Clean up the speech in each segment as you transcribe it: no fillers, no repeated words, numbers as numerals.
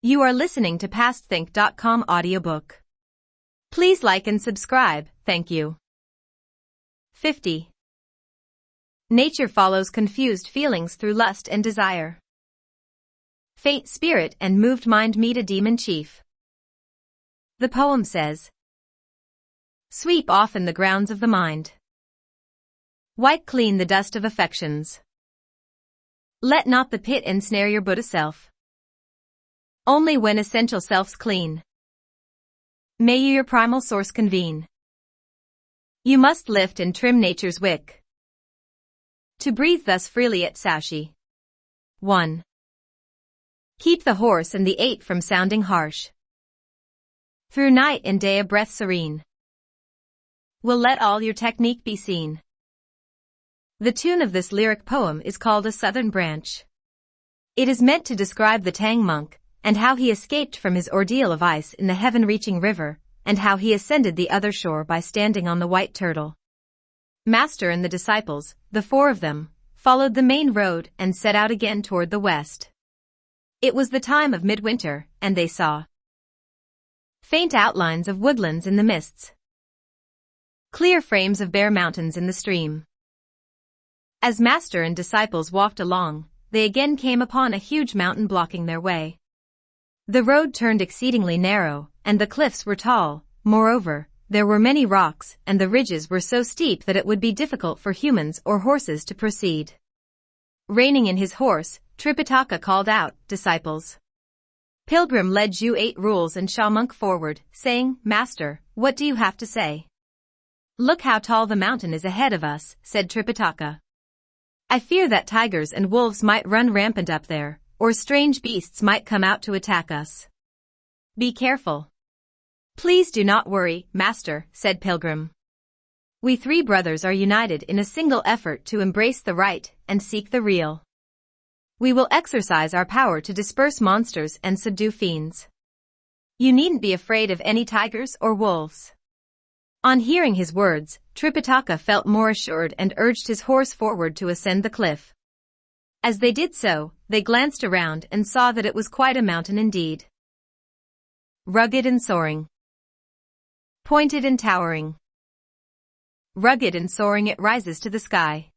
You are listening to PastThink.com audiobook. Please like and subscribe, thank you. 50. Nature follows confused feelings through lust and desire. Faint spirit and moved mind meet a demon chief. The poem says, sweep often the grounds of the mind. Wipe clean the dust of affections. Let not the pit ensnare your Buddha self. Only when essential self's clean, may you your primal source convene. You must lift and trim nature's wick, to breathe thus freely at Saushi. 1. Keep the horse and the eight from sounding harsh. Through night and day a breath serene will let all your technique be seen. The tune of this lyric poem is called a Southern Branch. It is meant to describe the Tang monk, and how he escaped from his ordeal of ice in the heaven-reaching river, and how he ascended the other shore by standing on the white turtle. Master and the disciples, the four of them, followed the main road and set out again toward the west. It was the time of midwinter, and they saw faint outlines of woodlands in the mists, clear frames of bare mountains in the stream. As master and disciples walked along, they again came upon a huge mountain blocking their way. The road turned exceedingly narrow, and the cliffs were tall. Moreover, there were many rocks, and the ridges were so steep that it would be difficult for humans or horses to proceed. Reining in his horse, Tripitaka called out, disciples. Pilgrim led Ju 8 rules and Sha monk forward, saying, Master, what do you have to say? Look how tall the mountain is ahead of us, said Tripitaka. I fear that tigers and wolves might run rampant up there, or strange beasts might come out to attack us. Be careful. Please do not worry, Master, said Pilgrim. We three brothers are united in a single effort to embrace the right and seek the real. We will exercise our power to disperse monsters and subdue fiends. You needn't be afraid of any tigers or wolves. On hearing his words, Tripitaka felt more assured and urged his horse forward to ascend the cliff. As they did so, they glanced around and saw that it was quite a mountain indeed. Rugged and soaring. Pointed and towering. Rugged and soaring it rises to the sky.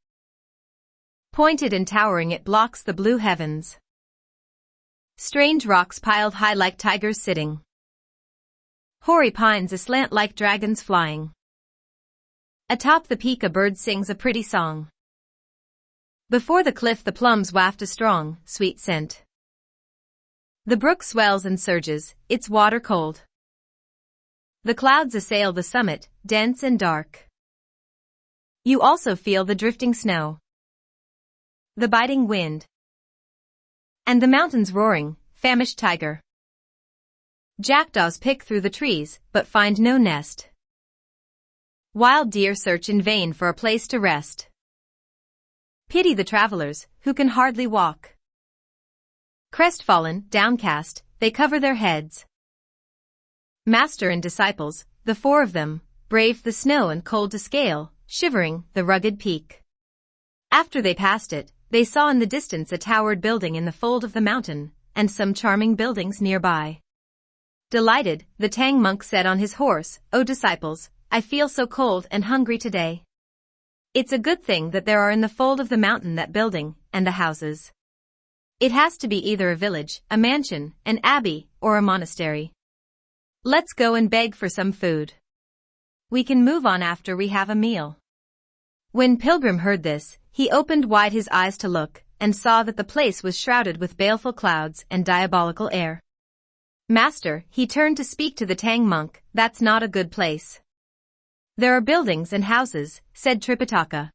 Pointed and towering it blocks the blue heavens. Strange rocks piled high like tigers sitting. Hoary pines aslant like dragons flying. Atop the peak a bird sings a pretty song. Before the cliff the plums waft a strong, sweet scent. The brook swells and surges, its water cold. The clouds assail the summit, dense and dark. You also feel the drifting snow, the biting wind, and the mountains roaring, famished tiger. Jackdaws pick through the trees, but find no nest. Wild deer search in vain for a place to rest. Pity the travelers, who can hardly walk. Crestfallen, downcast, they cover their heads. Master and disciples, the four of them, braved the snow and cold to scale, shivering, the rugged peak. After they passed it, they saw in the distance a towered building in the fold of the mountain, and some charming buildings nearby. Delighted, the Tang monk said on his horse, O disciples, I feel so cold and hungry today. It's a good thing that there are in the fold of the mountain that building, and the houses. It has to be either a village, a mansion, an abbey, or a monastery. Let's go and beg for some food. We can move on after we have a meal. When Pilgrim heard this, he opened wide his eyes to look, and saw that the place was shrouded with baleful clouds and diabolical air. Master, he turned to speak to the Tang monk, that's not a good place. There are buildings and houses, said Tripitaka.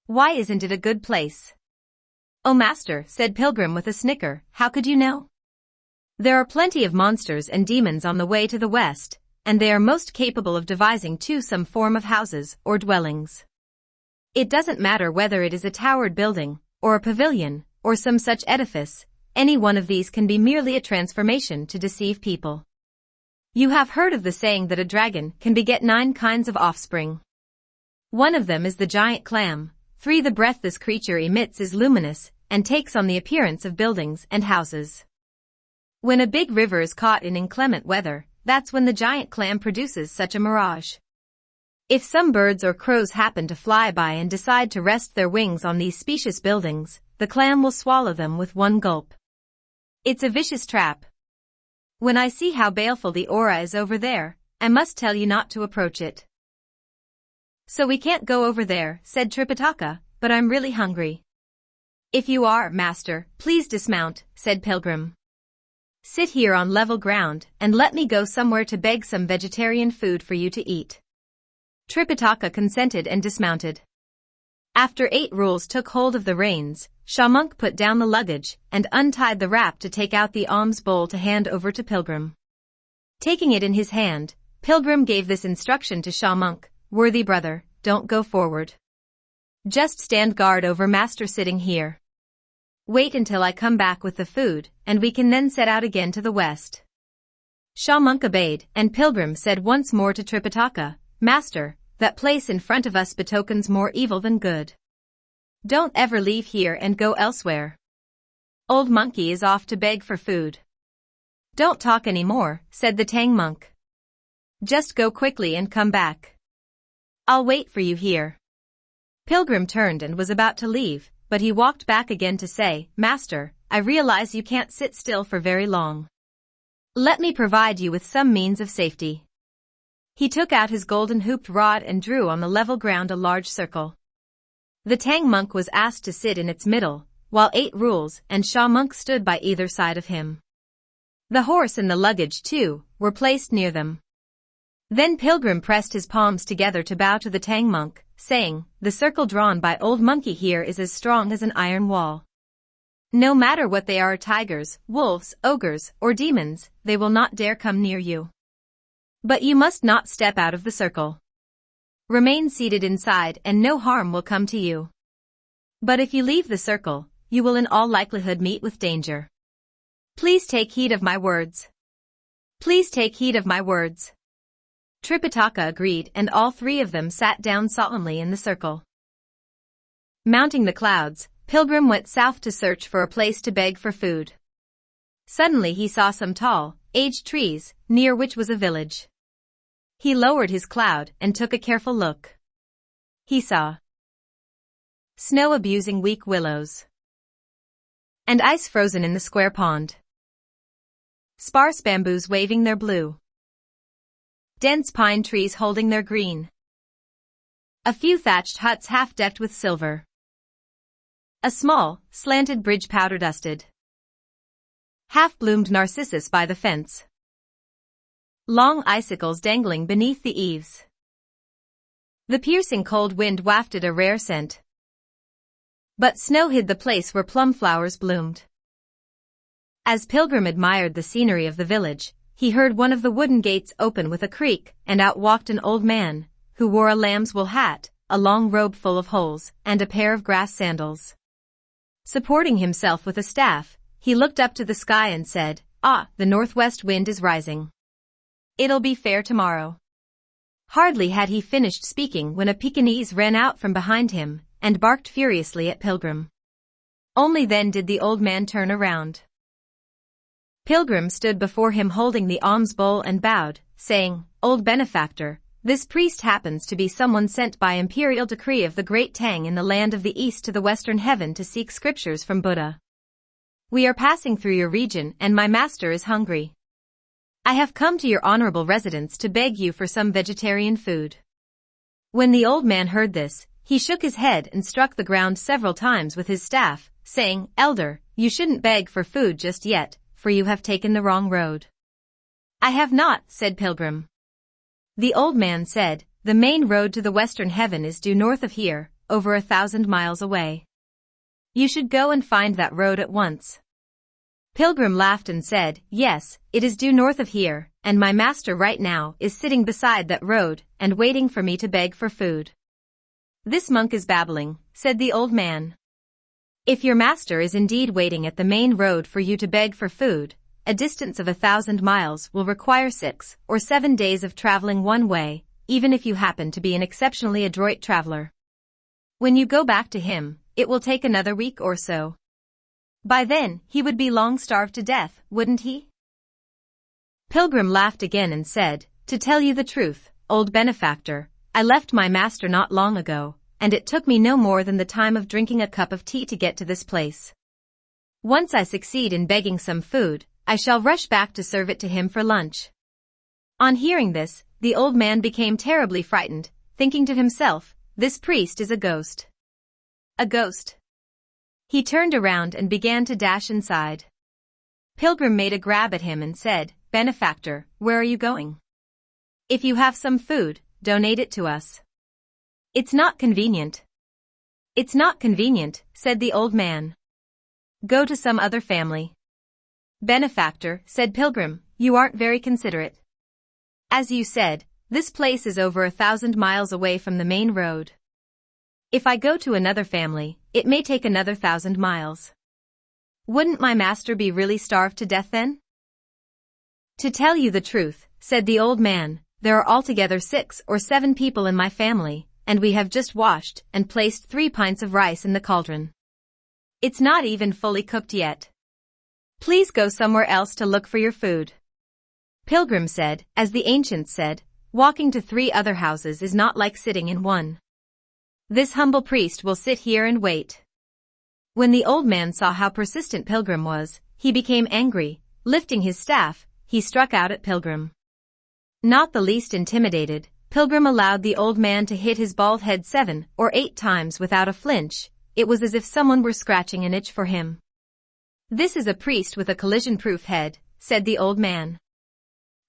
Why isn't it a good place? Oh Master, said Pilgrim with a snicker, how could you know? There are plenty of monsters and demons on the way to the west, and they are most capable of devising too some form of houses or dwellings. It doesn't matter whether it is a towered building, or a pavilion, or some such edifice, any one of these can be merely a transformation to deceive people. You have heard of the saying that a dragon can beget 9 kinds of offspring. One of them is the giant clam. 3. The breath this creature emits is luminous, and takes on the appearance of buildings and houses. When a big river is caught in inclement weather, that's when the giant clam produces such a mirage. If some birds or crows happen to fly by and decide to rest their wings on these specious buildings, the clam will swallow them with one gulp. It's a vicious trap. When I see how baleful the aura is over there, I must tell you not to approach it. So we can't go over there, said Tripitaka, but I'm really hungry. If you are, master, please dismount, said Pilgrim. Sit here on level ground and let me go somewhere to beg some vegetarian food for you to eat. Tripitaka consented and dismounted. After 8 Rules took hold of the reins, Shamunk put down the luggage and untied the wrap to take out the alms bowl to hand over to Pilgrim. Taking it in his hand, Pilgrim gave this instruction to Shamunk, worthy brother, don't go forward. Just stand guard over master sitting here. Wait until I come back with the food, and we can then set out again to the west. Shamunk obeyed, and Pilgrim said once more to Tripitaka, Master, that place in front of us betokens more evil than good. Don't ever leave here and go elsewhere. Old Monkey is off to beg for food. Don't talk any more, said the Tang monk. Just go quickly and come back. I'll wait for you here. Pilgrim turned and was about to leave, but he walked back again to say, Master, I realize you can't sit still for very long. Let me provide you with some means of safety. He took out his golden hooped rod and drew on the level ground a large circle. The Tang monk was asked to sit in its middle, while 8 Rules and Shamunk stood by either side of him. The horse and the luggage, too, were placed near them. Then Pilgrim pressed his palms together to bow to the Tang monk, saying, The circle drawn by Old Monkey here is as strong as an iron wall. No matter what they are, tigers, wolves, ogres, or demons, they will not dare come near you. But you must not step out of the circle. Remain seated inside and no harm will come to you. But if you leave the circle, you will in all likelihood meet with danger. Please take heed of my words. Please take heed of my words. Tripitaka agreed and all 3 of them sat down solemnly in the circle. Mounting the clouds, Pilgrim went south to search for a place to beg for food. Suddenly he saw some tall, aged trees, near which was a village. He lowered his cloud and took a careful look. He saw snow abusing weak willows, and ice frozen in the square pond. Sparse bamboos waving their blue. Dense pine trees holding their green. A few thatched huts half decked with silver. A small, slanted bridge powder dusted. Half-bloomed narcissus by the fence. Long icicles dangling beneath the eaves. The piercing cold wind wafted a rare scent. But snow hid the place where plum flowers bloomed. As Pilgrim admired the scenery of the village, he heard one of the wooden gates open with a creak, and out walked an old man, who wore a lamb's wool hat, a long robe full of holes, and a pair of grass sandals. Supporting himself with a staff, he looked up to the sky and said, Ah, the northwest wind is rising. It'll be fair tomorrow. Hardly had he finished speaking when a Pekingese ran out from behind him and barked furiously at Pilgrim. Only then did the old man turn around. Pilgrim stood before him holding the alms bowl and bowed, saying, Old benefactor, this priest happens to be someone sent by imperial decree of the great Tang in the land of the east to the western heaven to seek scriptures from Buddha. We are passing through your region and my master is hungry. I have come to your honorable residence to beg you for some vegetarian food. When the old man heard this, he shook his head and struck the ground several times with his staff, saying, Elder, you shouldn't beg for food just yet, for you have taken the wrong road. I have not, said Pilgrim. The old man said, The main road to the western heaven is due north of here, over 1,000 miles away. You should go and find that road at once. Pilgrim laughed and said, Yes, it is due north of here, and my master right now is sitting beside that road and waiting for me to beg for food. This monk is babbling, said the old man. If your master is indeed waiting at the main road for you to beg for food, a distance of 1,000 miles will require 6 or 7 days of traveling one way, even if you happen to be an exceptionally adroit traveler. When you go back to him, it will take another week or so. By then, he would be long starved to death, wouldn't he? Pilgrim laughed again and said, "To tell you the truth, old benefactor, I left my master not long ago, and it took me no more than the time of drinking a cup of tea to get to this place. Once I succeed in begging some food, I shall rush back to serve it to him for lunch." On hearing this, the old man became terribly frightened, thinking to himself, "This priest is a ghost." A ghost. He turned around and began to dash inside. Pilgrim made a grab at him and said, "Benefactor, where are you going? If you have some food, donate it to us." "It's not convenient." "It's not convenient," said the old man. "Go to some other family." "Benefactor," said Pilgrim, "you aren't very considerate. As you said, this place is over 1,000 miles away from the main road. If I go to another family, it may take another 1,000 miles. Wouldn't my master be really starved to death then?" "To tell you the truth," said the old man, "there are altogether 6 or 7 people in my family, and we have just washed and placed 3 pints of rice in the cauldron. It's not even fully cooked yet. Please go somewhere else to look for your food." Pilgrim said, as the ancients said, "Walking to 3 other houses is not like sitting in one. This humble priest will sit here and wait." When the old man saw how persistent Pilgrim was, he became angry. Lifting his staff, he struck out at Pilgrim. Not the least intimidated, Pilgrim allowed the old man to hit his bald head 7 or 8 times without a flinch. It was as if someone were scratching an itch for him. "This is a priest with a collision-proof head," said the old man.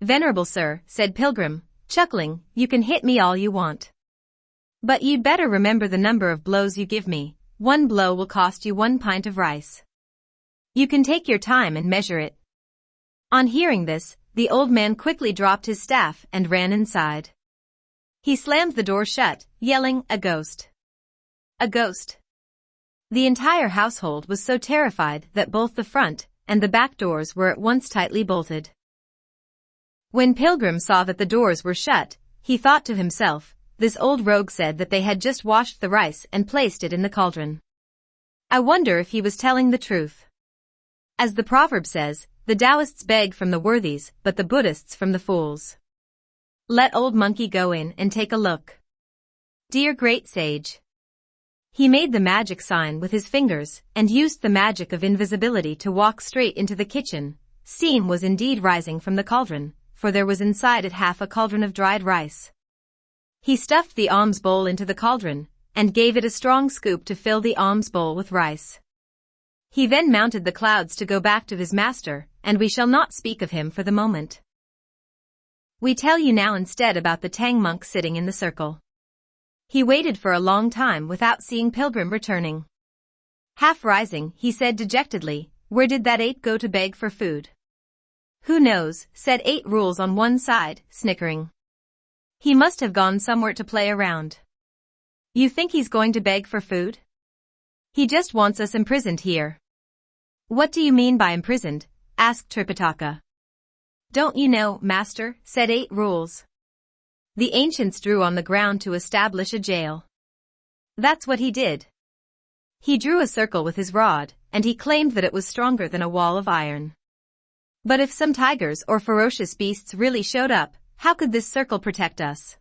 "Venerable sir," said Pilgrim, chuckling, "you can hit me all you want. But you'd better remember the number of blows you give me. 1 blow will cost you 1 pint of rice. You can take your time and measure it." On hearing this, the old man quickly dropped his staff and ran inside. He slammed the door shut, yelling, "A ghost! A ghost!" The entire household was so terrified that both the front and the back doors were at once tightly bolted. When Pilgrim saw that the doors were shut, he thought to himself, "This old rogue said that they had just washed the rice and placed it in the cauldron. I wonder if he was telling the truth." As the proverb says, the Taoists beg from the worthies, but the Buddhists from the fools. Let old monkey go in and take a look. Dear great sage. He made the magic sign with his fingers and used the magic of invisibility to walk straight into the kitchen. Steam was indeed rising from the cauldron, for there was inside it half a cauldron of dried rice. He stuffed the alms bowl into the cauldron and gave it a strong scoop to fill the alms bowl with rice. He then mounted the clouds to go back to his master, and we shall not speak of him for the moment. We tell you now instead about the Tang monk sitting in the circle. He waited for a long time without seeing Pilgrim returning. Half rising, he said dejectedly, "Where did that 8 go to beg for food?" "Who knows," said 8 Rules on one side, snickering. "He must have gone somewhere to play around." "You think he's going to beg for food?" "He just wants us imprisoned here." "What do you mean by imprisoned?" asked Tripitaka. "Don't you know, master," said 8 Rules. "The ancients drew on the ground to establish a jail. That's what he did. He drew a circle with his rod, and he claimed that it was stronger than a wall of iron. But if some tigers or ferocious beasts really showed up, how could this circle protect us?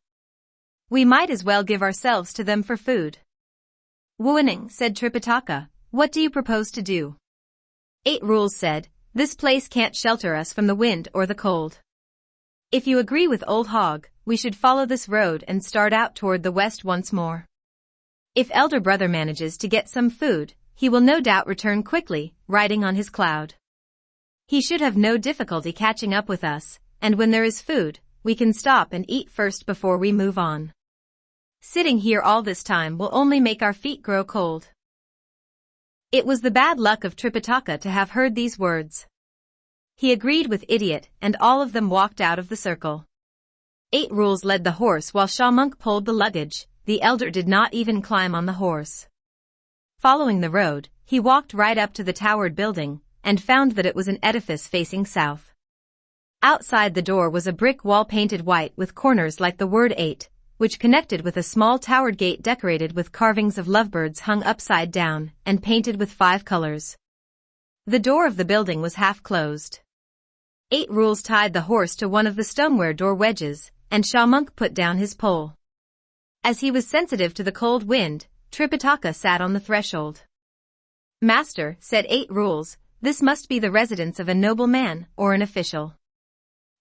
We might as well give ourselves to them for food." "Wuening," said Tripitaka, "what do you propose to do?" 8 Rules said, "This place can't shelter us from the wind or the cold. If you agree with Old Hog, we should follow this road and start out toward the west once more. If elder brother manages to get some food, he will no doubt return quickly, riding on his cloud. He should have no difficulty catching up with us, and when there is food, we can stop and eat first before we move on. Sitting here all this time will only make our feet grow cold." It was the bad luck of Tripitaka to have heard these words. He agreed with Idiot, and all of them walked out of the circle. 8 Rules led the horse while Shawmonk pulled the luggage. The elder did not even climb on the horse. Following the road, he walked right up to the towered building, and found that it was an edifice facing south. Outside the door was a brick wall painted white with corners like the word 8, which connected with a small towered gate decorated with carvings of lovebirds hung upside down and painted with 5 colors. The door of the building was half closed. 8 Rules tied the horse to one of the stoneware door wedges, and Monk put down his pole. As he was sensitive to the cold wind, Tripitaka sat on the threshold. "Master," said 8 Rules, "this must be the residence of a noble man or an official.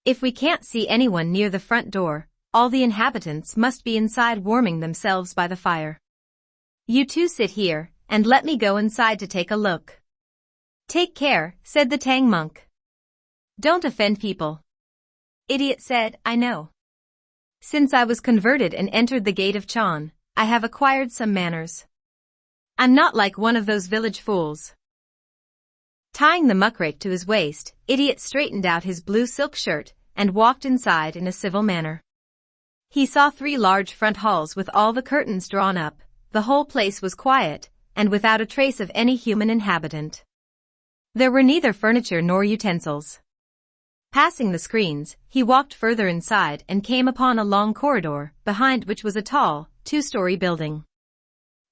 If we can't see anyone near the front door, all the inhabitants must be inside warming themselves by the fire. You two sit here, and let me go inside to take a look." "Take care," said the Tang monk. "Don't offend people." Idiot said, "I know. Since I was converted and entered the gate of Chan, I have acquired some manners. I'm not like one of those village fools." Tying the muckrake to his waist, Idiot straightened out his blue silk shirt and walked inside in a civil manner. He saw 3 large front halls with all the curtains drawn up. The whole place was quiet, and without a trace of any human inhabitant. There were neither furniture nor utensils. Passing the screens, he walked further inside and came upon a long corridor, behind which was a tall, 2-story building.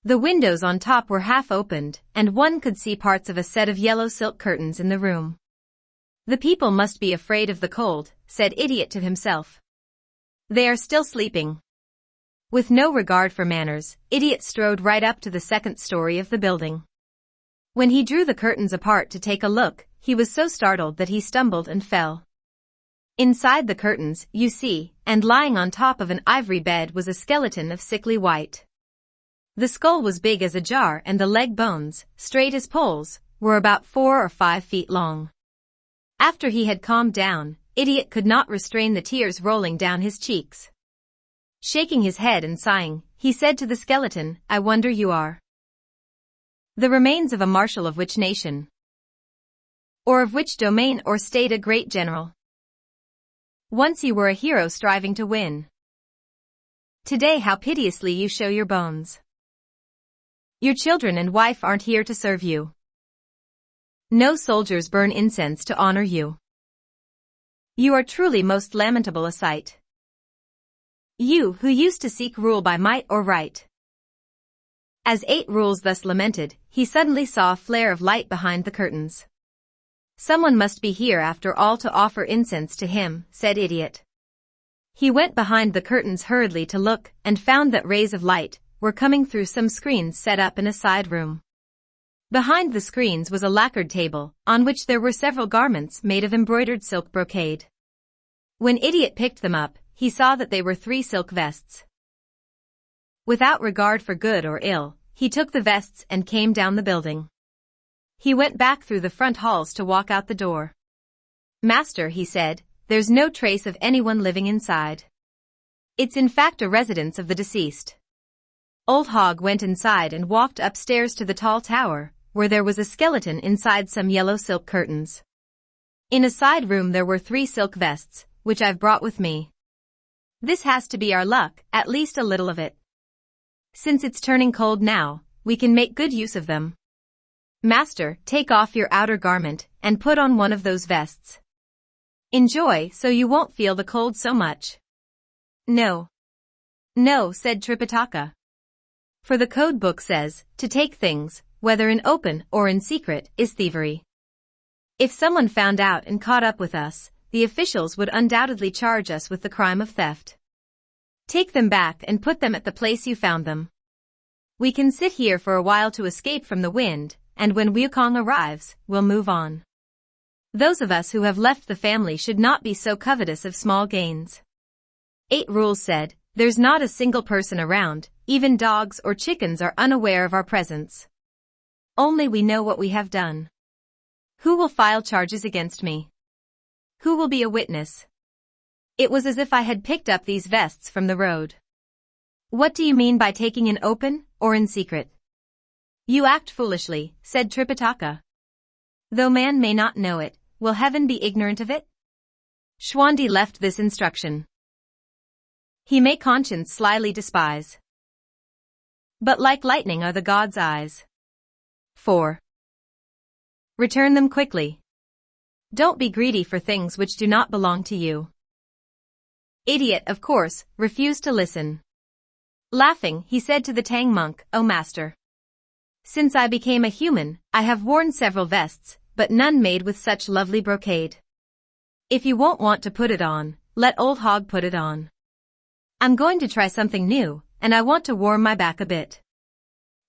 The windows on top were half opened, and one could see parts of a set of yellow silk curtains in the room. "The people must be afraid of the cold," said Idiot to himself. "They are still sleeping." With no regard for manners, Idiot strode right up to the 2nd story of the building. When he drew the curtains apart to take a look, he was so startled that he stumbled and fell. Inside the curtains, you see, and lying on top of an ivory bed was a skeleton of sickly white. The skull was big as a jar and the leg bones, straight as poles, were about 4 or 5 feet long. After he had calmed down, Idiot could not restrain the tears rolling down his cheeks. Shaking his head and sighing, he said to the skeleton, "I wonder you are the remains of a marshal of which nation? Or of which domain or state a great general? Once you were a hero striving to win. Today how piteously you show your bones. Your children and wife aren't here to serve you. No soldiers burn incense to honor you. You are truly most lamentable a sight. You who used to seek rule by might or right." As 8 Rules thus lamented, he suddenly saw a flare of light behind the curtains. "Someone must be here after all to offer incense to him," said Idiot. He went behind the curtains hurriedly to look and found that rays of light were coming through some screens set up in a side room. Behind the screens was a lacquered table, on which there were several garments made of embroidered silk brocade. When Idiot picked them up, he saw that they were 3 silk vests. Without regard for good or ill, he took the vests and came down the building. He went back through the front halls to walk out the door. "Master," he said, "there's no trace of anyone living inside. It's in fact a residence of the deceased." Old Hog went inside and walked upstairs to the tall tower, where there was a skeleton inside some yellow silk curtains. In a side room there were 3 silk vests, which I've brought with me. This has to be our luck, at least a little of it. Since it's turning cold now, we can make good use of them. Master, take off your outer garment and put on one of those vests. Enjoy so you won't feel the cold so much." "No. No," said Tripitaka. "For the code book says, to take things, whether in open or in secret, is thievery. If someone found out and caught up with us, the officials would undoubtedly charge us with the crime of theft. Take them back and put them at the place you found them. We can sit here for a while to escape from the wind, and when Wukong arrives, we'll move on. Those of us who have left the family should not be so covetous of small gains." 8 Rules said, "There's not a single person around, even dogs or chickens are unaware of our presence. Only we know what we have done. Who will file charges against me? Who will be a witness? It was as if I had picked up these vests from the road." "What do you mean by taking in open, or in secret?" "You act foolishly," said Tripitaka. "Though man may not know it, will heaven be ignorant of it? Schwandi left this instruction. He may conscience slyly despise. But like lightning are the gods' eyes. 4. Return them quickly. Don't be greedy for things which do not belong to you." Idiot, of course, refused to listen. Laughing, he said to the Tang monk, "O master, since I became a human, I have worn several vests, but none made with such lovely brocade. If you won't want to put it on, let old Hog put it on. I'm going to try something new, and I want to warm my back a bit.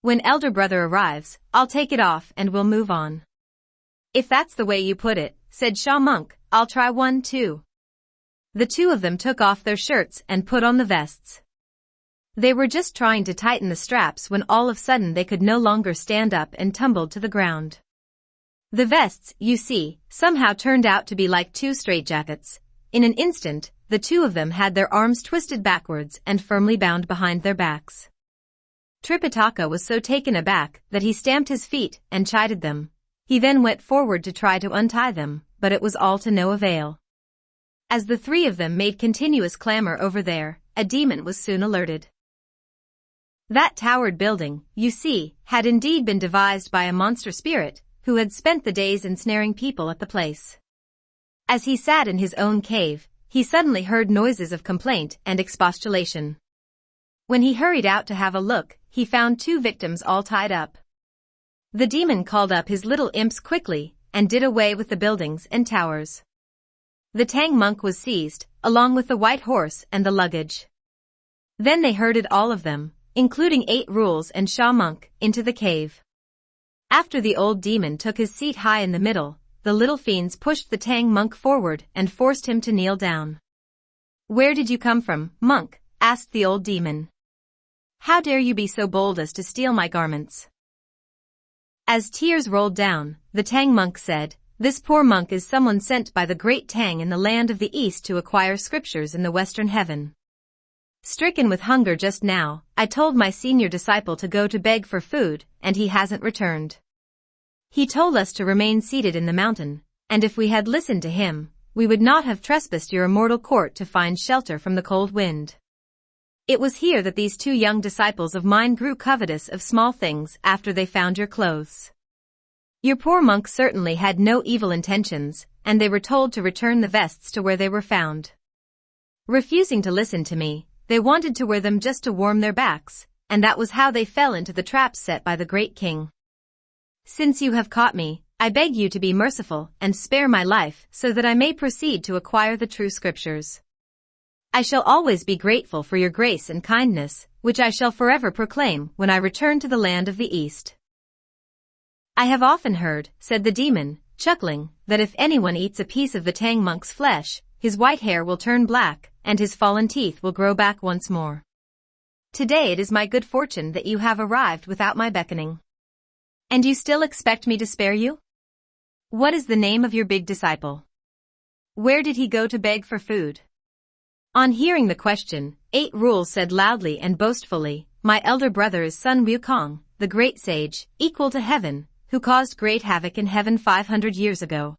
When elder brother arrives, I'll take it off and we'll move on. If that's the way you put it, said Sha Monk, I'll try one too. The two of them took off their shirts and put on the vests. They were just trying to tighten the straps when all of a sudden they could no longer stand up and tumbled to the ground. The vests, you see, somehow turned out to be like two straitjackets. In an instant, the two of them had their arms twisted backwards and firmly bound behind their backs. Tripitaka was so taken aback that he stamped his feet and chided them. He then went forward to try to untie them, but it was all to no avail. As the three of them made continuous clamor over there, a demon was soon alerted. That towered building, you see, had indeed been devised by a monster spirit, who had spent the days ensnaring people at the place. As he sat in his own cave, he suddenly heard noises of complaint and expostulation. When he hurried out to have a look, he found two victims all tied up. The demon called up his little imps quickly, and did away with the buildings and towers. The Tang monk was seized, along with the white horse and the luggage. Then they herded all of them, including 8 rules and Sha Monk, into the cave. After the old demon took his seat high in the middle, the little fiends pushed the Tang monk forward and forced him to kneel down. "Where did you come from, monk?" asked the old demon. "How dare you be so bold as to steal my garments?" As tears rolled down, the Tang monk said, "This poor monk is someone sent by the great Tang in the land of the East to acquire scriptures in the Western heaven. Stricken with hunger just now, I told my senior disciple to go to beg for food, and he hasn't returned. He told us to remain seated in the mountain, and if we had listened to him, we would not have trespassed your immortal court to find shelter from the cold wind. It was here that these 2 young disciples of mine grew covetous of small things after they found your clothes. Your poor monk certainly had no evil intentions, and they were told to return the vests to where they were found. Refusing to listen to me, they wanted to wear them just to warm their backs, and that was how they fell into the traps set by the great king. Since you have caught me, I beg you to be merciful and spare my life so that I may proceed to acquire the true scriptures. I shall always be grateful for your grace and kindness, which I shall forever proclaim when I return to the land of the East." "I have often heard," said the demon, chuckling, "that if anyone eats a piece of the Tang monk's flesh, his white hair will turn black, and his fallen teeth will grow back once more. Today it is my good fortune that you have arrived without my beckoning. And you still expect me to spare you? What is the name of your big disciple? Where did he go to beg for food?" On hearing the question, 8 rules said loudly and boastfully, "My elder brother is Sun Wukong, the great sage, equal to heaven, who caused great havoc in heaven 500 years ago."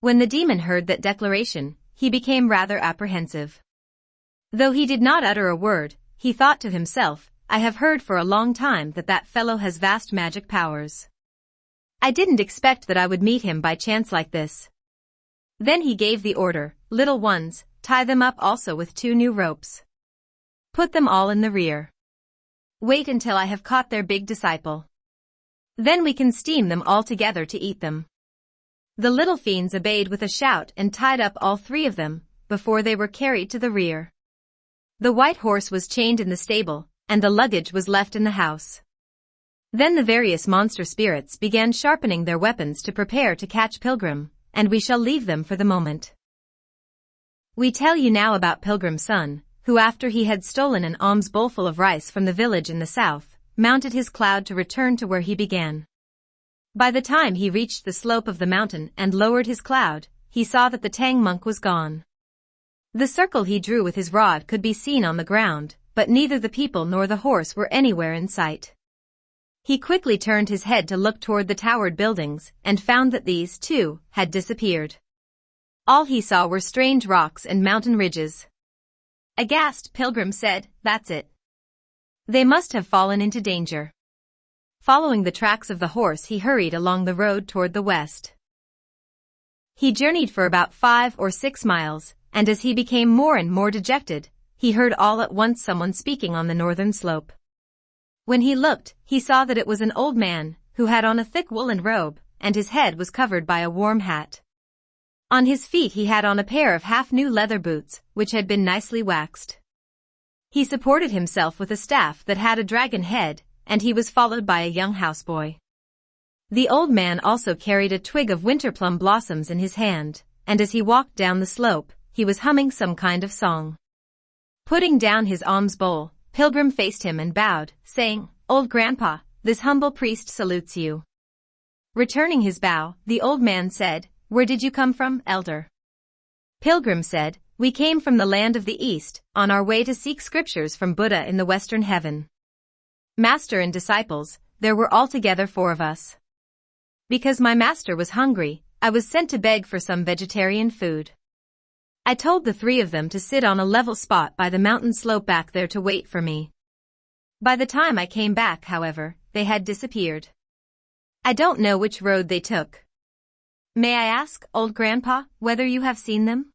When the demon heard that declaration, he became rather apprehensive. Though he did not utter a word, he thought to himself, "I have heard for a long time that that fellow has vast magic powers. I didn't expect that I would meet him by chance like this." Then he gave the order, "Little ones, tie them up also with 2 new ropes. Put them all in the rear. Wait until I have caught their big disciple. Then we can steam them all together to eat them." The little fiends obeyed with a shout and tied up all 3 of them, before they were carried to the rear. The white horse was chained in the stable, and the luggage was left in the house. Then the various monster spirits began sharpening their weapons to prepare to catch Pilgrim, and we shall leave them for the moment. We tell you now about Pilgrim's son, who after he had stolen an alms bowlful of rice from the village in the south, mounted his cloud to return to where he began. By the time he reached the slope of the mountain and lowered his cloud, he saw that the Tang monk was gone. The circle he drew with his rod could be seen on the ground, but neither the people nor the horse were anywhere in sight. He quickly turned his head to look toward the towered buildings and found that these, too, had disappeared. All he saw were strange rocks and mountain ridges. Aghast, Pilgrim said, "That's it. They must have fallen into danger." Following the tracks of the horse, he hurried along the road toward the west. He journeyed for about 5 or 6 miles, and as he became more and more dejected, he heard all at once someone speaking on the northern slope. When he looked, he saw that it was an old man, who had on a thick woolen robe, and his head was covered by a warm hat. On his feet he had on a pair of half-new leather boots, which had been nicely waxed. He supported himself with a staff that had a dragon head, and he was followed by a young houseboy. The old man also carried a twig of winter plum blossoms in his hand, and as he walked down the slope, he was humming some kind of song. Putting down his alms bowl, Pilgrim faced him and bowed, saying, "Old Grandpa, this humble priest salutes you." Returning his bow, the old man said, "Where did you come from, elder?" Pilgrim said, "We came from the land of the East, on our way to seek scriptures from Buddha in the Western heaven. Master and disciples, there were altogether 4 of us. Because my master was hungry, I was sent to beg for some vegetarian food. I told the 3 of them to sit on a level spot by the mountain slope back there to wait for me. By the time I came back, however, they had disappeared. I don't know which road they took. May I ask, old grandpa, whether you have seen them?"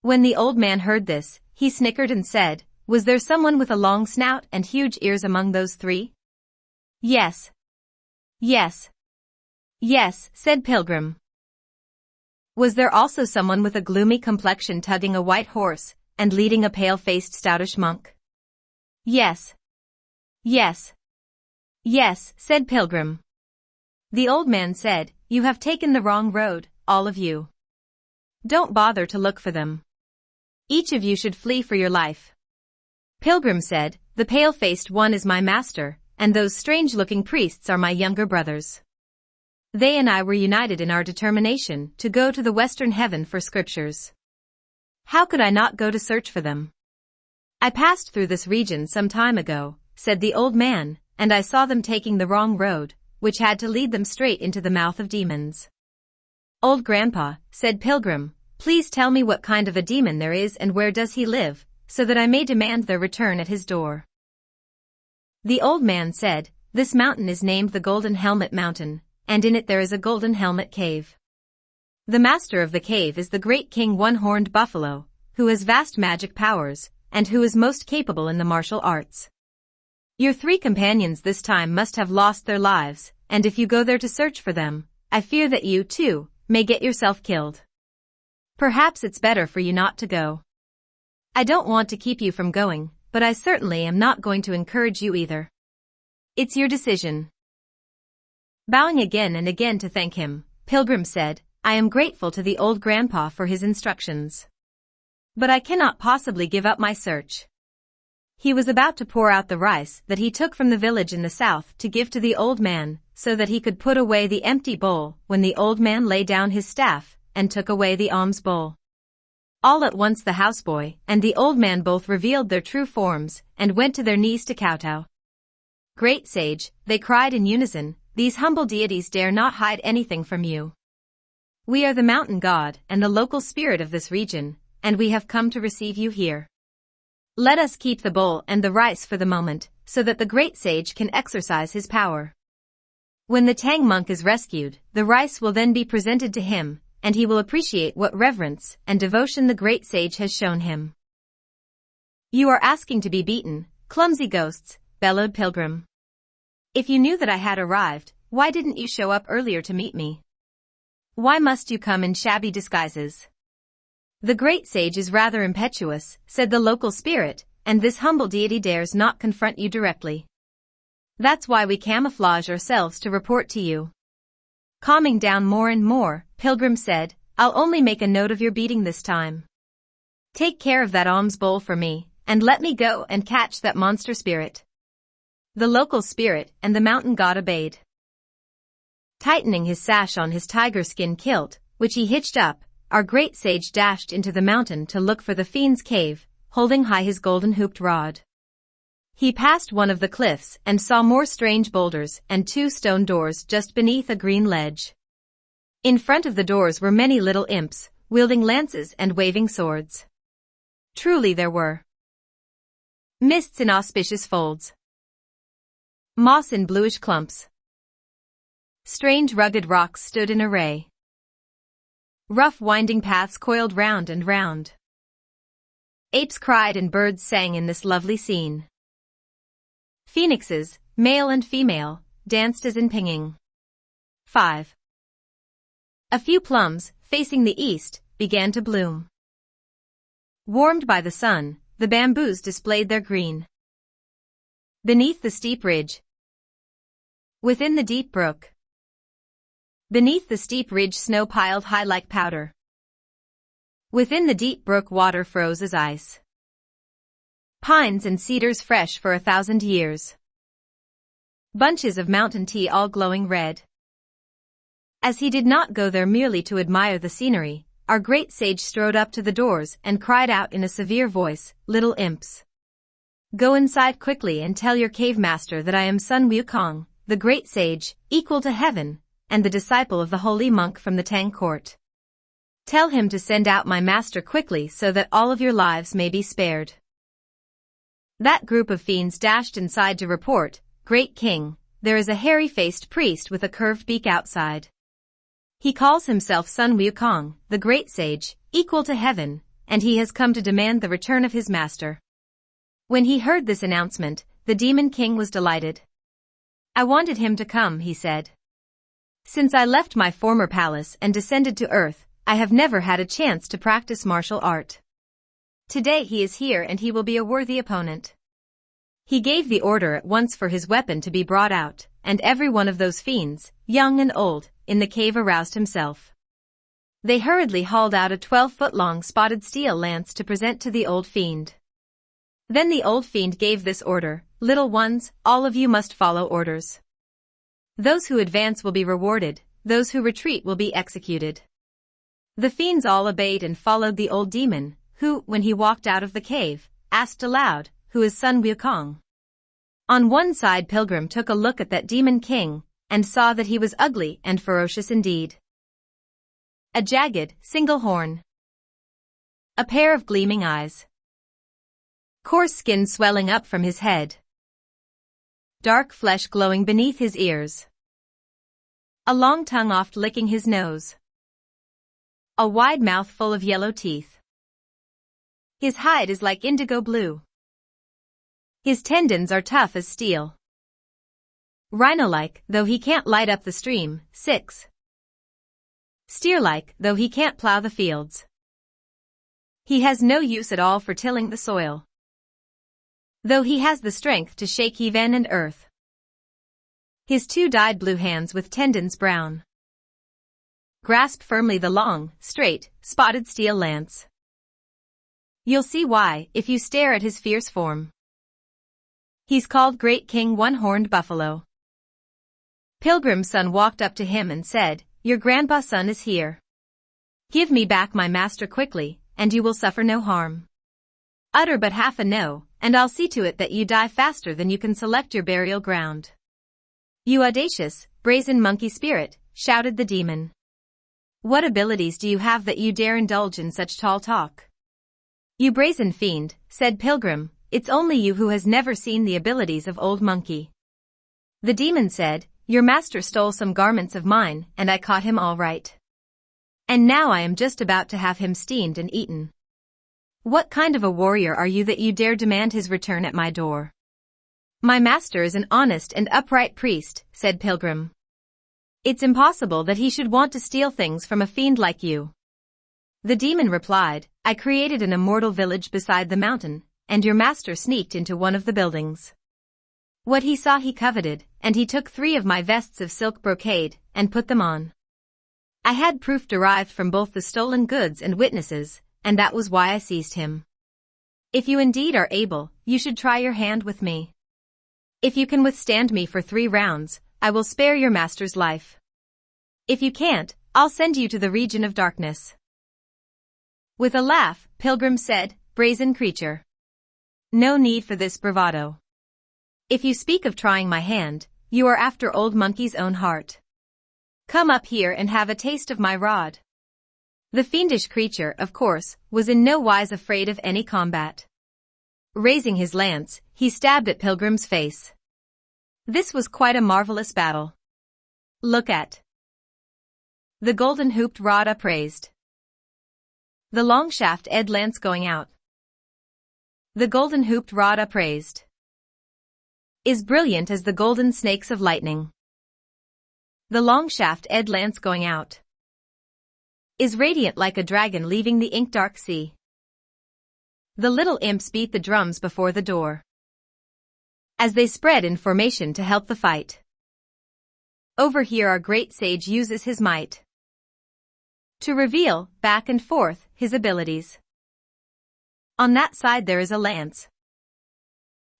When the old man heard this, he snickered and said, "Was there someone with a long snout and huge ears among those 3? Yes. Yes. Yes, said Pilgrim. Was there also someone with a gloomy complexion tugging a white horse, and leading a pale-faced stoutish monk? Yes. Yes. Yes, said Pilgrim. The old man said, "You have taken the wrong road, all of you. Don't bother to look for them. Each of you should flee for your life." Pilgrim said, "The pale-faced one is my master, and those strange-looking priests are my younger brothers. They and I were united in our determination to go to the Western heaven for scriptures. How could I not go to search for them? I passed through this region some time ago," said the old man, "and I saw them taking the wrong road, which had to lead them straight into the mouth of demons." "Old Grandpa," said Pilgrim, "please tell me what kind of a demon there is and where does he live, so that I may demand their return at his door." The old man said, "This mountain is named the Golden Helmet Mountain, and in it there is a Golden Helmet Cave. The master of the cave is the great king One-Horned Buffalo, who has vast magic powers, and who is most capable in the martial arts. Your 3 companions this time must have lost their lives, and if you go there to search for them, I fear that you, too, may get yourself killed. Perhaps it's better for you not to go. I don't want to keep you from going, but I certainly am not going to encourage you either. It's your decision." Bowing again and again to thank him, Pilgrim said, "I am grateful to the old grandpa for his instructions. But I cannot possibly give up my search." He was about to pour out the rice that he took from the village in the south to give to the old man, so that he could put away the empty bowl, when the old man laid down his staff and took away the alms bowl. All at once the houseboy and the old man both revealed their true forms and went to their knees to kowtow. "Great sage," they cried in unison, "these humble deities dare not hide anything from you. We are the mountain god and the local spirit of this region, and we have come to receive you here. Let us keep the bowl and the rice for the moment, so that the great sage can exercise his power. When the Tang monk is rescued, the rice will then be presented to him, and he will appreciate what reverence and devotion the great sage has shown him." "You are asking to be beaten, clumsy ghosts," bellowed Pilgrim. "If you knew that I had arrived, why didn't you show up earlier to meet me? Why must you come in shabby disguises? The great sage is rather impetuous," said the local spirit, "and this humble deity dares not confront you directly. That's why we camouflage ourselves to report to you." Calming down more and more, Pilgrim said, "I'll only make a note of your beating this time. Take care of that alms bowl for me, and let me go and catch that monster spirit." The local spirit and the mountain god obeyed. Tightening his sash on his tiger skin kilt, which he hitched up, our great sage dashed into the mountain to look for the fiend's cave, holding high his golden hooped rod. He passed one of the cliffs and saw more strange boulders and 2 stone doors just beneath a green ledge. In front of the doors were many little imps, wielding lances and waving swords. Truly there were mists in auspicious folds, moss in bluish clumps. Strange rugged rocks stood in array. Rough winding paths coiled round and round. Apes cried and birds sang in this lovely scene. Phoenixes, male and female, danced as in pinging. 5. A few plums, facing the east, began to bloom. Warmed by the sun, the bamboos displayed their green. Beneath the steep ridge. Within the deep brook. Beneath the steep ridge, snow piled high like powder. Within the deep brook, water froze as ice. Pines and cedars fresh for 1,000 years. Bunches of mountain tea all glowing red. As he did not go there merely to admire the scenery, our great sage strode up to the doors and cried out in a severe voice, "Little imps! Go inside quickly and tell your cave master that I am Sun Wukong, the great sage, equal to heaven, and the disciple of the holy monk from the Tang court. Tell him to send out my master quickly so that all of your lives may be spared." That group of fiends dashed inside to report, "Great king, there is a hairy-faced priest with a curved beak outside. He calls himself Sun Wukong, the great sage, equal to heaven, and he has come to demand the return of his master." When he heard this announcement, the demon king was delighted. "I wanted him to come," he said. "Since I left my former palace and descended to earth, I have never had a chance to practice martial art. Today he is here and he will be a worthy opponent." He gave the order at once for his weapon to be brought out, and every one of those fiends, young and old, in the cave aroused himself. They hurriedly hauled out a 12-foot-long spotted steel lance to present to the old fiend. Then the old fiend gave this order, "Little ones, all of you must follow orders. Those who advance will be rewarded, those who retreat will be executed." The fiends all obeyed and followed the old demon, who, when he walked out of the cave, asked aloud, "Who is Sun Wukong?" On one side, Pilgrim took a look at that demon king, and saw that he was ugly and ferocious indeed. A jagged, single horn. A pair of gleaming eyes. Coarse skin swelling up from his head. Dark flesh glowing beneath his ears. A long tongue oft licking his nose. A wide mouth full of yellow teeth. His hide is like indigo blue. His tendons are tough as steel. Rhino-like, though he can't light up the stream. 6. Steer-like, though he can't plow the fields. He has no use at all for tilling the soil, though he has the strength to shake heaven and earth. His two dyed blue hands with tendons brown grasp firmly the long, straight, spotted steel lance. You'll see why, if you stare at his fierce form. He's called Great King One-Horned Buffalo. Pilgrim's son walked up to him and said, "Your grandpa's son is here. Give me back my master quickly, and you will suffer no harm. Utter but half a no, and I'll see to it that you die faster than you can select your burial ground." "You audacious, brazen monkey spirit," shouted the demon. "What abilities do you have that you dare indulge in such tall talk?" "You brazen fiend," said Pilgrim, "it's only you who has never seen the abilities of Old Monkey." The demon said, "Your master stole some garments of mine, and I caught him all right. And now I am just about to have him steamed and eaten. What kind of a warrior are you that you dare demand his return at my door?" "My master is an honest and upright priest," said Pilgrim. "It's impossible that he should want to steal things from a fiend like you." The demon replied, "I created an immortal village beside the mountain, and your master sneaked into one of the buildings. What he saw he coveted, and he took 3 of my vests of silk brocade, and put them on. I had proof derived from both the stolen goods and witnesses, and that was why I seized him. If you indeed are able, you should try your hand with me. If you can withstand me for 3 rounds, I will spare your master's life. If you can't, I'll send you to the region of darkness." With a laugh, Pilgrim said, "Brazen creature. No need for this bravado. If you speak of trying my hand, you are after Old Monkey's own heart. Come up here and have a taste of my rod." The fiendish creature, of course, was in no wise afraid of any combat. Raising his lance, he stabbed at Pilgrim's face. This was quite a marvelous battle. Look at the golden hooped rod upraised. The long shaft edged lance going out. The golden hooped rod upraised is brilliant as the golden snakes of lightning. The long shaft edged lance going out is radiant like a dragon leaving the ink-dark sea. The little imps beat the drums before the door, as they spread in formation to help the fight. Over here our great sage uses his might to reveal, back and forth, his abilities. On that side there is a lance,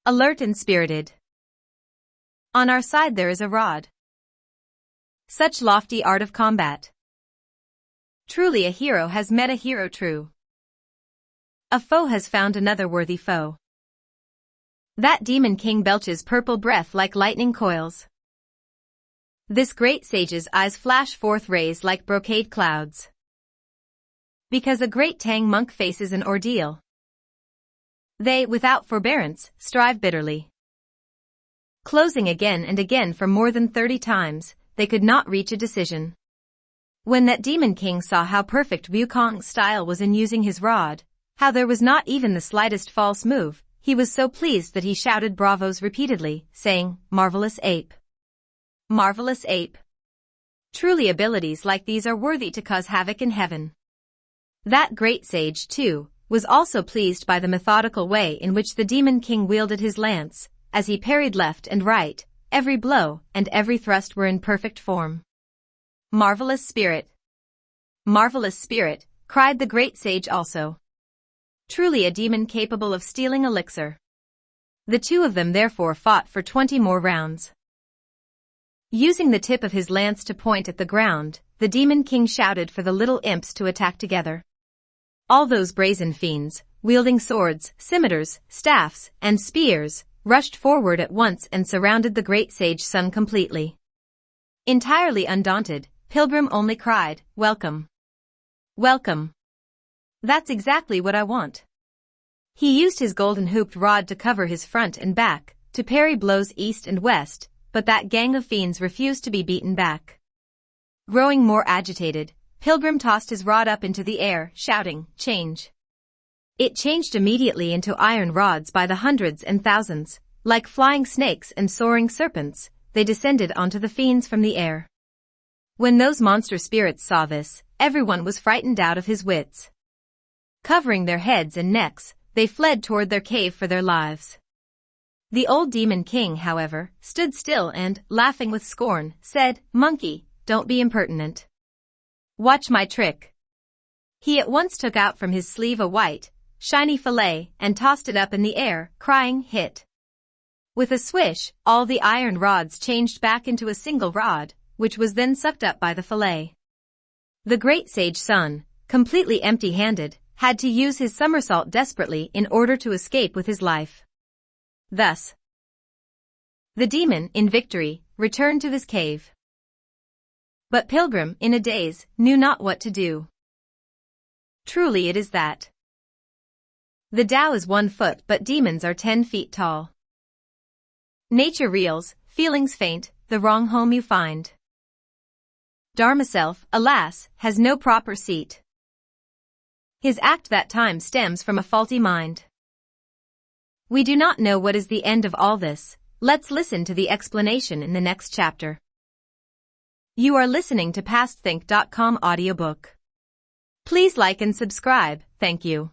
alert and spirited. On our side there is a rod. Such lofty art of combat. Truly a hero has met a hero true. A foe has found another worthy foe. That demon king belches purple breath like lightning coils. This great sage's eyes flash forth rays like brocade clouds. Because a great Tang monk faces an ordeal. They, without forbearance, strive bitterly. Closing again and again for more than 30 times, they could not reach a decision. When that demon king saw how perfect Wu Cheng'en's style was in using his rod, how there was not even the slightest false move, he was so pleased that he shouted bravos repeatedly, saying, "Marvelous ape! Marvelous ape!" Truly abilities like these are worthy to cause havoc in heaven. That great sage, too, was also pleased by the methodical way in which the demon king wielded his lance, as he parried left and right. Every blow and every thrust were in perfect form. "Marvelous spirit! Marvelous spirit!" cried the great sage also. Truly a demon capable of stealing elixir. The two of them therefore fought for 20 more rounds. Using the tip of his lance to point at the ground, the demon king shouted for the little imps to attack together. All those brazen fiends, wielding swords, scimitars, staffs, and spears, rushed forward at once and surrounded the great sage son completely. Entirely undaunted, Pilgrim only cried, "Welcome! Welcome! That's exactly what I want." He used his golden hooped rod to cover his front and back, to parry blows east and west, but that gang of fiends refused to be beaten back. Growing more agitated, Pilgrim tossed his rod up into the air, shouting, "Change!" It changed immediately into iron rods by the hundreds and thousands. Like flying snakes and soaring serpents, they descended onto the fiends from the air. When those monster spirits saw this, everyone was frightened out of his wits. Covering their heads and necks, they fled toward their cave for their lives. The old demon king, however, stood still and, laughing with scorn, said, "Monkey, don't be impertinent. Watch my trick." He at once took out from his sleeve a white, shiny fillet and tossed it up in the air, crying, "Hit!" With a swish, all the iron rods changed back into a single rod, which was then sucked up by the fillet. The great sage son, completely empty-handed, had to use his somersault desperately in order to escape with his life. Thus, the demon, in victory, returned to his cave. But Pilgrim, in a daze, knew not what to do. Truly it is that the Tao is 1 foot but demons are 10 feet tall. Nature reels, feelings faint, the wrong home you find. Dharma self, alas, has no proper seat. His act that time stems from a faulty mind. We do not know what is the end of all this. Let's listen to the explanation in the next chapter. You are listening to PastThink.com audiobook. Please like and subscribe, thank you.